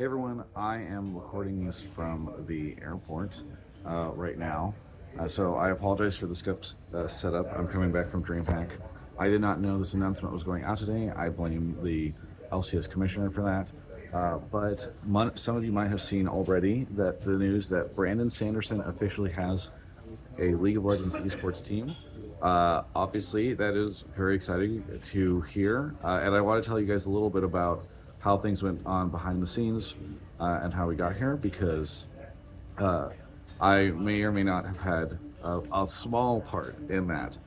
Hey everyone, I am recording this from the airport right now. So I apologize for the script setup. I'm coming back from DreamHack. I did not know this announcement was going out today. I blame the LCS commissioner for that. But some of you might have seen already that the news that Brandon Sanderson officially has a League of Legends esports team. Obviously, that is very exciting to hear. And I want to tell you guys a little bit about how things went on behind the scenes and how we got here because uh, I may or may not have had a small part in that.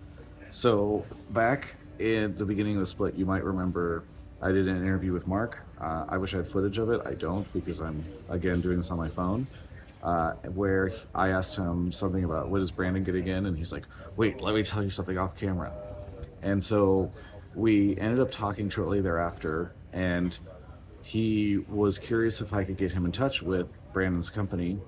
So, back in the beginning of the split, you might remember I did an interview with Mark. I wish I had footage of it. I don't because I'm, again, doing this on my phone. Where I asked him something about what is Brandon getting in, and he's like, "Wait, let me tell you something off camera." And so we ended up talking shortly thereafter, and he was curious if I could get him in touch with Brandon's company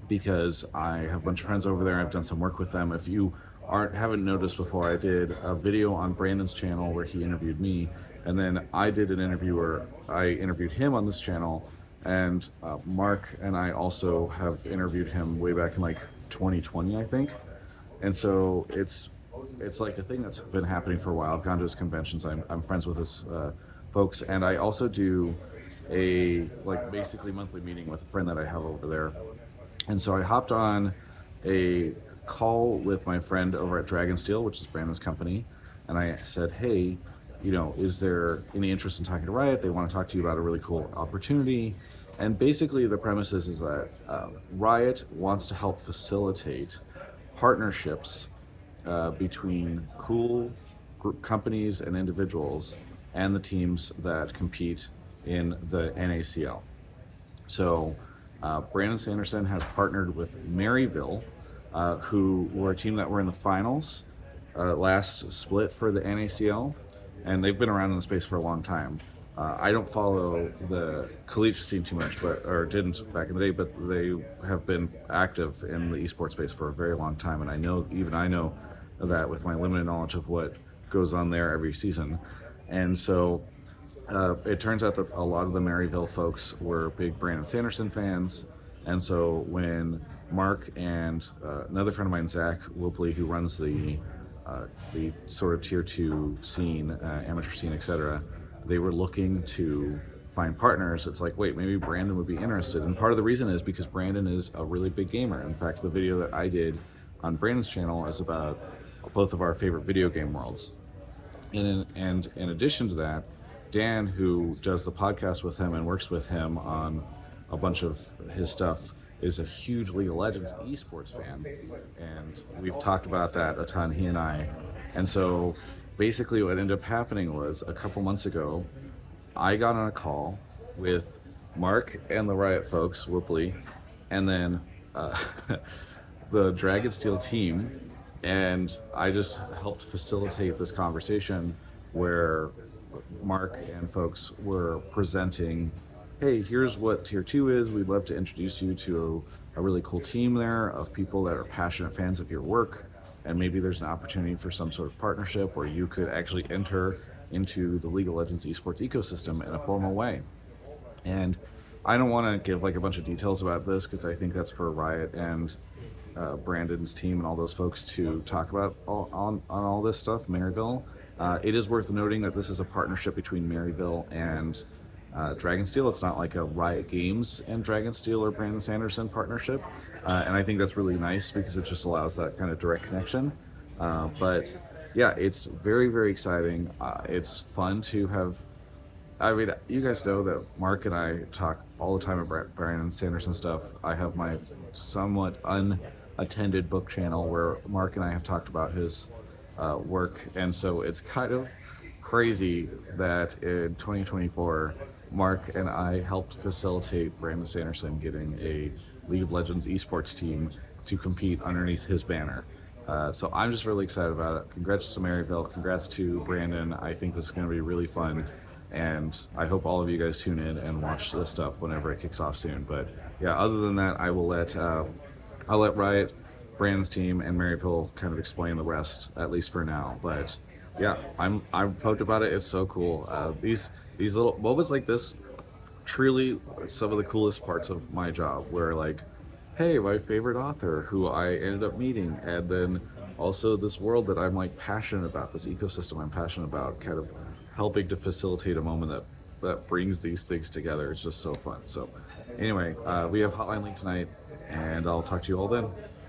because I have a bunch of friends over there. I've done some work with them. If you haven't noticed before, I did a video on Brandon's channel where he interviewed me, and then I did an interview where I interviewed him on this channel, and Mark and I also have interviewed him way back in like 2020, I think. And so it's like a thing that's been happening for a while. I've gone to his conventions. I'm friends with his folks, and I also do a like basically monthly meeting with a friend that I have over there. And so I hopped on a call with my friend over at Dragonsteel, which is Brandon's company, and I said, "Hey, is there any interest in talking to Riot? They want to talk to you about a really cool opportunity." And basically, the premise is that Riot wants to help facilitate partnerships between cool companies and individuals and the teams that compete in the NACL. So Brandon Sanderson has partnered with Maryville, who were a team that were in the finals last split for the NACL, and they've been around in the space for a long time. I don't follow the collegiate scene too much, or didn't back in the day, but they have been active in the esports space for a very long time, and I know that with my limited knowledge of what goes on there every season. And so it turns out that a lot of the Maryville folks were big Brandon Sanderson fans, and so when Mark and another friend of mine, Zach Wopley, who runs the sort of tier 2 scene, amateur scene, etc., they were looking to find partners. It's like, wait, maybe Brandon would be interested. And part of the reason is because Brandon is a really big gamer. In fact, the video that I did on Brandon's channel is about both of our favorite video game worlds. And in addition to that, Dan, who does the podcast with him and works with him on a bunch of his stuff, is a huge League of Legends esports fan. And we've talked about that a ton, he and I. And so basically what ended up happening was a couple months ago, I got on a call with Mark and the Riot folks, Whoopley, and then the Dragonsteel team, and I just helped facilitate this conversation where Mark and folks were presenting, "Hey, here's what tier 2 is. We'd love to introduce you to a really cool team there of people that are passionate fans of your work, and maybe there's an opportunity for some sort of partnership where you could actually enter into the League of Legends esports ecosystem in a formal way." And I don't want to give like a bunch of details about this because I think that's for Riot and Brandon's team and all those folks to talk about on all this stuff, Maryville. It is worth noting that this is a partnership between Maryville and Dragonsteel. It's not like a Riot Games and Dragonsteel or Brandon Sanderson partnership, and I think that's really nice because it just allows that kind of direct connection. But yeah, it's very, very exciting. It's fun to have. I mean, you guys know that Mark and I talk all the time about Brandon Sanderson stuff. I have my somewhat unattended book channel where Mark and I have talked about his work, and so it's kind of crazy that in 2024, Mark and I helped facilitate Brandon Sanderson getting a League of Legends esports team to compete underneath his banner. So I'm just really excited about it. Congrats to Maryville. Congrats to Brandon. I think this is going to be really fun. And I hope all of you guys tune in and watch this stuff whenever it kicks off soon. But yeah, other than that, I'll let Riot, Brandon's team, and Maryville kind of explain the rest, at least for now. But yeah, I'm pumped about it. It's so cool. These little moments like this truly some of the coolest parts of my job, where like, hey, my favorite author who I ended up meeting, and then also this world that I'm like passionate about, this ecosystem I'm passionate about, kind of helping to facilitate a moment that brings these things together. It's just so fun. So anyway, we have Hotline Link tonight, and I'll talk to you all then.